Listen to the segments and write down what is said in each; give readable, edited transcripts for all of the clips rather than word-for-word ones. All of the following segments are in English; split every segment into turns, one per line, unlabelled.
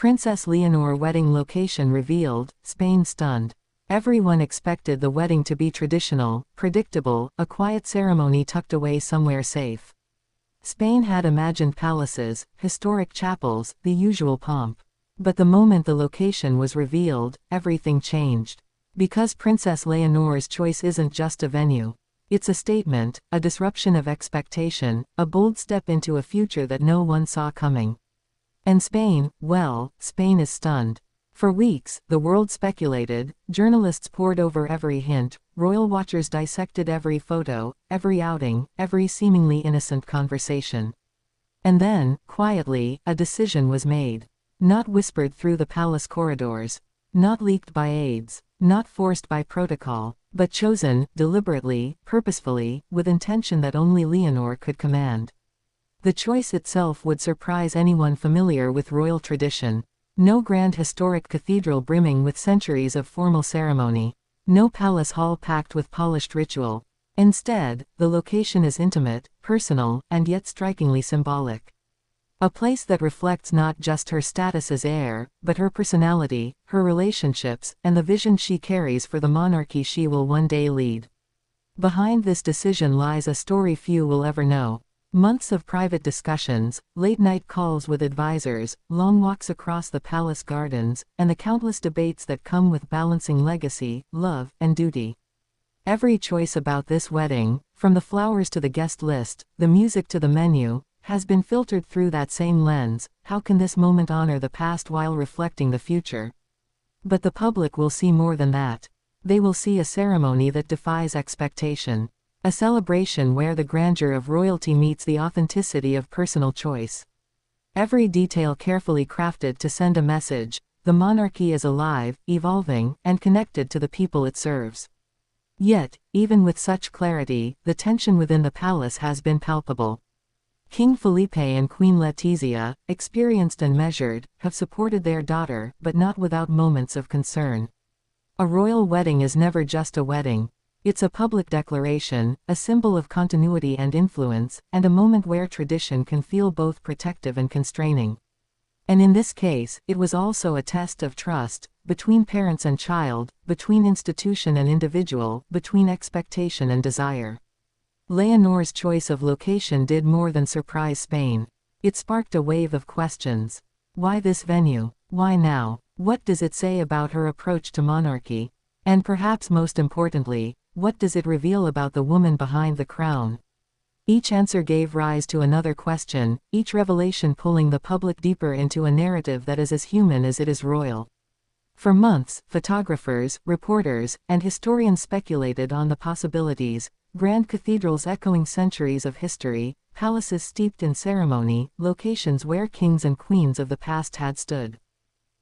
Princess Leonor wedding location revealed, Spain stunned. Everyone expected the wedding to be traditional, predictable, a quiet ceremony tucked away somewhere safe. Spain had imagined palaces, historic chapels, the usual pomp. But the moment the location was revealed, everything changed. Because Princess Leonor's choice isn't just a venue. It's a statement, a disruption of expectation, a bold step into a future that no one saw coming. And Spain, well, Spain is stunned. For weeks, the world speculated, journalists pored over every hint, royal watchers dissected every photo, every outing, every seemingly innocent conversation. And then, quietly, a decision was made. Not whispered through the palace corridors. Not leaked by aides. Not forced by protocol. But chosen, deliberately, purposefully, with intention that only Leonor could command. The choice itself would surprise anyone familiar with royal tradition. No grand historic cathedral brimming with centuries of formal ceremony. No palace hall packed with polished ritual. Instead, the location is intimate, personal, and yet strikingly symbolic. A place that reflects not just her status as heir, but her personality, her relationships, and the vision she carries for the monarchy she will one day lead. Behind this decision lies a story few will ever know. Months of private discussions, late-night calls with advisors, long walks across the palace gardens, and the countless debates that come with balancing legacy, love, and duty. Every choice about this wedding, from the flowers to the guest list, the music to the menu, has been filtered through that same lens. How can this moment honor the past while reflecting the future? But the public will see more than that. They will see a ceremony that defies expectation. A celebration where the grandeur of royalty meets the authenticity of personal choice. Every detail carefully crafted to send a message: the monarchy is alive, evolving, and connected to the people it serves. Yet, even with such clarity, the tension within the palace has been palpable. King Felipe and Queen Letizia, experienced and measured, have supported their daughter, but not without moments of concern. A royal wedding is never just a wedding. It's a public declaration, a symbol of continuity and influence, and a moment where tradition can feel both protective and constraining. And in this case, it was also a test of trust, between parents and child, between institution and individual, between expectation and desire. Leonor's choice of location did more than surprise Spain. It sparked a wave of questions. Why this venue? Why now? What does it say about her approach to monarchy? And perhaps most importantly, what does it reveal about the woman behind the crown? Each answer gave rise to another question, each revelation pulling the public deeper into a narrative that is as human as it is royal. For months, photographers, reporters, and historians speculated on the possibilities: grand cathedrals echoing centuries of history, palaces steeped in ceremony, locations where kings and queens of the past had stood.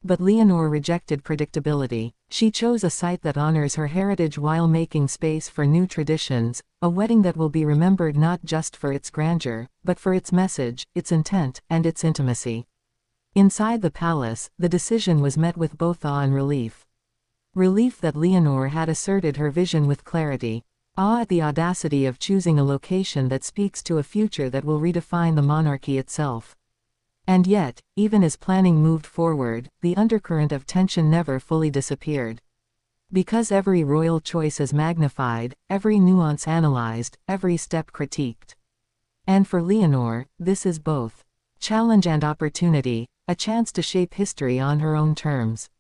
But Leonor rejected predictability. She chose a site that honors her heritage while making space for new traditions, a wedding that will be remembered not just for its grandeur, but for its message, its intent, and its intimacy. Inside the palace, the decision was met with both awe and relief. Relief that Leonor had asserted her vision with clarity. Awe at the audacity of choosing a location that speaks to a future that will redefine the monarchy itself. And yet, even as planning moved forward, the undercurrent of tension never fully disappeared. Because every royal choice is magnified, every nuance analyzed, every step critiqued. And for Leonor, this is both challenge and opportunity, a chance to shape history on her own terms.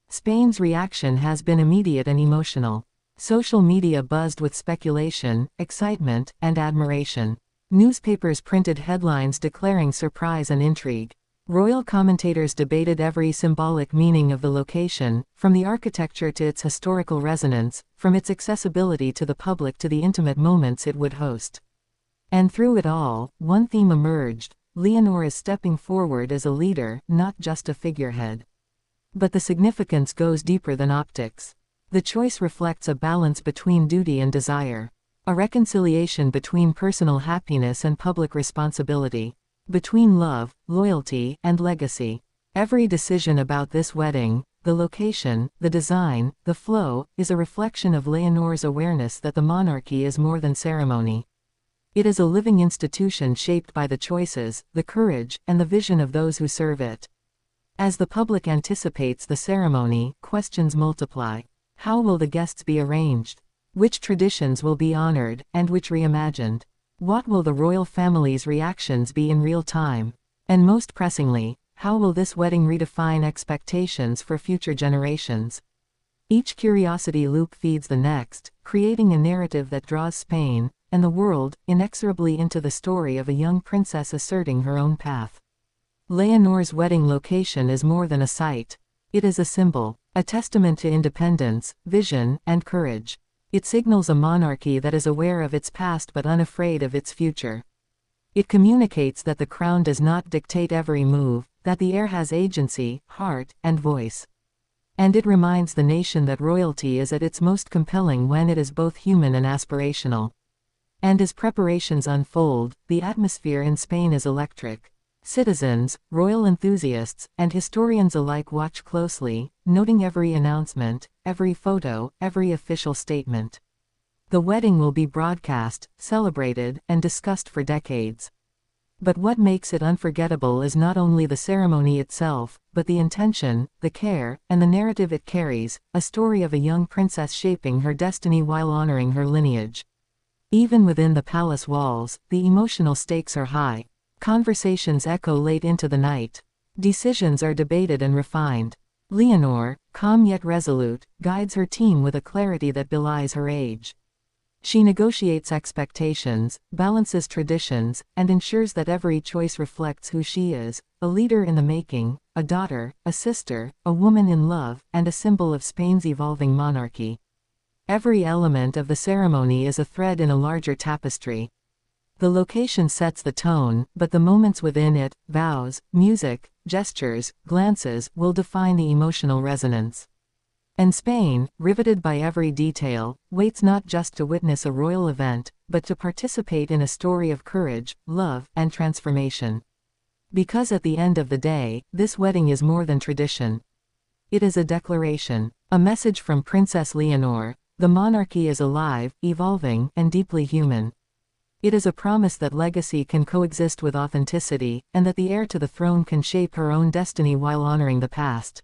Spain's reaction has been immediate and emotional. Social media buzzed with speculation, excitement, and admiration. Newspapers printed headlines declaring surprise and intrigue. Royal commentators debated every symbolic meaning of the location, from the architecture to its historical resonance, from its accessibility to the public to the intimate moments it would host. And through it all, one theme emerged: Leonor is stepping forward as a leader, not just a figurehead. But the significance goes deeper than optics. The choice reflects a balance between duty and desire. A reconciliation between personal happiness and public responsibility. Between love, loyalty, and legacy. Every decision about this wedding, the location, the design, the flow, is a reflection of Leonor's awareness that the monarchy is more than ceremony. It is a living institution shaped by the choices, the courage, and the vision of those who serve it. As the public anticipates the ceremony, questions multiply. How will the guests be arranged? Which traditions will be honored, and which reimagined? What will the royal family's reactions be in real time? And most pressingly, how will this wedding redefine expectations for future generations? Each curiosity loop feeds the next, creating a narrative that draws Spain, and the world, inexorably into the story of a young princess asserting her own path. Leonor's wedding location is more than a site. It is a symbol, a testament to independence, vision, and courage. It signals a monarchy that is aware of its past but unafraid of its future. It communicates that the crown does not dictate every move, that the heir has agency, heart, and voice. And it reminds the nation that royalty is at its most compelling when it is both human and aspirational. And as preparations unfold, the atmosphere in Spain is electric. Citizens, royal enthusiasts, and historians alike watch closely, noting every announcement, every photo, every official statement. The wedding will be broadcast, celebrated, and discussed for decades. But what makes it unforgettable is not only the ceremony itself, but the intention, the care, and the narrative it carries, a story of a young princess shaping her destiny while honoring her lineage. Even within the palace walls, the emotional stakes are high. Conversations echo late into the night. Decisions are debated and refined. Leonor, calm yet resolute, guides her team with a clarity that belies her age. She negotiates expectations, balances traditions, and ensures that every choice reflects who she is, a leader in the making, a daughter, a sister, a woman in love, and a symbol of Spain's evolving monarchy. Every element of the ceremony is a thread in a larger tapestry. The location sets the tone, but the moments within it, vows, music, gestures, glances, will define the emotional resonance. And Spain, riveted by every detail, waits not just to witness a royal event, but to participate in a story of courage, love, and transformation. Because at the end of the day, this wedding is more than tradition. It is a declaration, a message from Princess Leonor: the monarchy is alive, evolving, and deeply human. It is a promise that legacy can coexist with authenticity, and that the heir to the throne can shape her own destiny while honoring the past.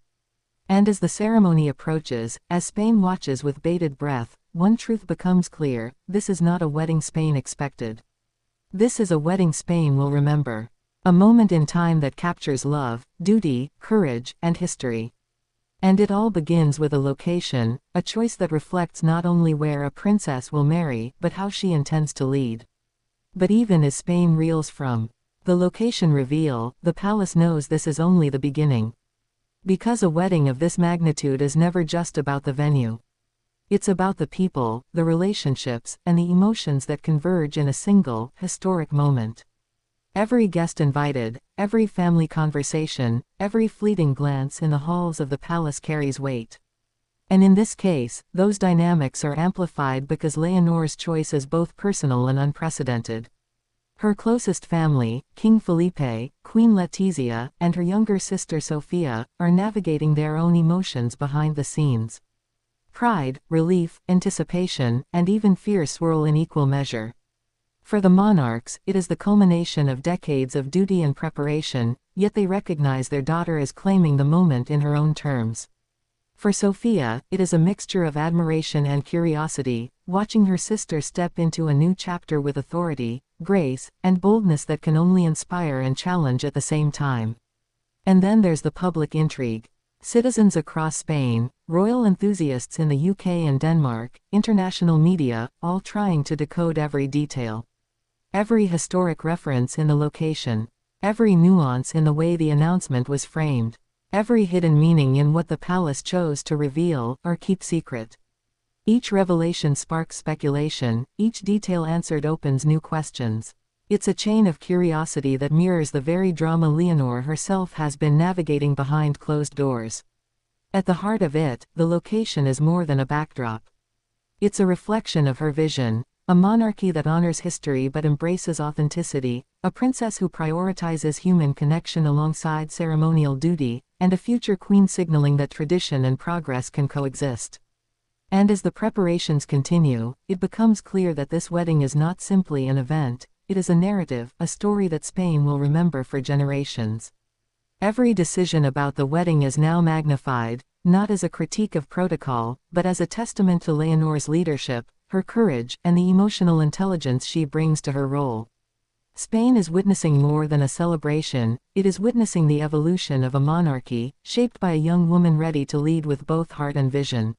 And as the ceremony approaches, as Spain watches with bated breath, one truth becomes clear: this is not a wedding Spain expected. This is a wedding Spain will remember. A moment in time that captures love, duty, courage, and history. And it all begins with a location, a choice that reflects not only where a princess will marry, but how she intends to lead. But even as Spain reels from the location reveal, the palace knows this is only the beginning. Because a wedding of this magnitude is never just about the venue. It's about the people, the relationships, and the emotions that converge in a single, historic moment. Every guest invited, every family conversation, every fleeting glance in the halls of the palace carries weight. And in this case, those dynamics are amplified because Leonor's choice is both personal and unprecedented. Her closest family, King Felipe, Queen Letizia, and her younger sister Sofia, are navigating their own emotions behind the scenes. Pride, relief, anticipation, and even fear swirl in equal measure. For the monarchs, it is the culmination of decades of duty and preparation, yet they recognize their daughter as claiming the moment in her own terms. For Sofia, it is a mixture of admiration and curiosity, watching her sister step into a new chapter with authority, grace, and boldness that can only inspire and challenge at the same time. And then there's the public intrigue. Citizens across Spain, royal enthusiasts in the UK and Denmark, international media, all trying to decode every detail. Every historic reference in the location. Every nuance in the way the announcement was framed. Every hidden meaning in what the palace chose to reveal or keep secret. Each revelation sparks speculation, each detail answered opens new questions. It's a chain of curiosity that mirrors the very drama Leonor herself has been navigating behind closed doors. At the heart of it, the location is more than a backdrop. It's a reflection of her vision, a monarchy that honors history but embraces authenticity, a princess who prioritizes human connection alongside ceremonial duty, and a future queen signaling that tradition and progress can coexist. And as the preparations continue, it becomes clear that this wedding is not simply an event, it is a narrative, a story that Spain will remember for generations. Every decision about the wedding is now magnified, not as a critique of protocol, but as a testament to Leonor's leadership, her courage, and the emotional intelligence she brings to her role. Spain is witnessing more than a celebration, it is witnessing the evolution of a monarchy, shaped by a young woman ready to lead with both heart and vision.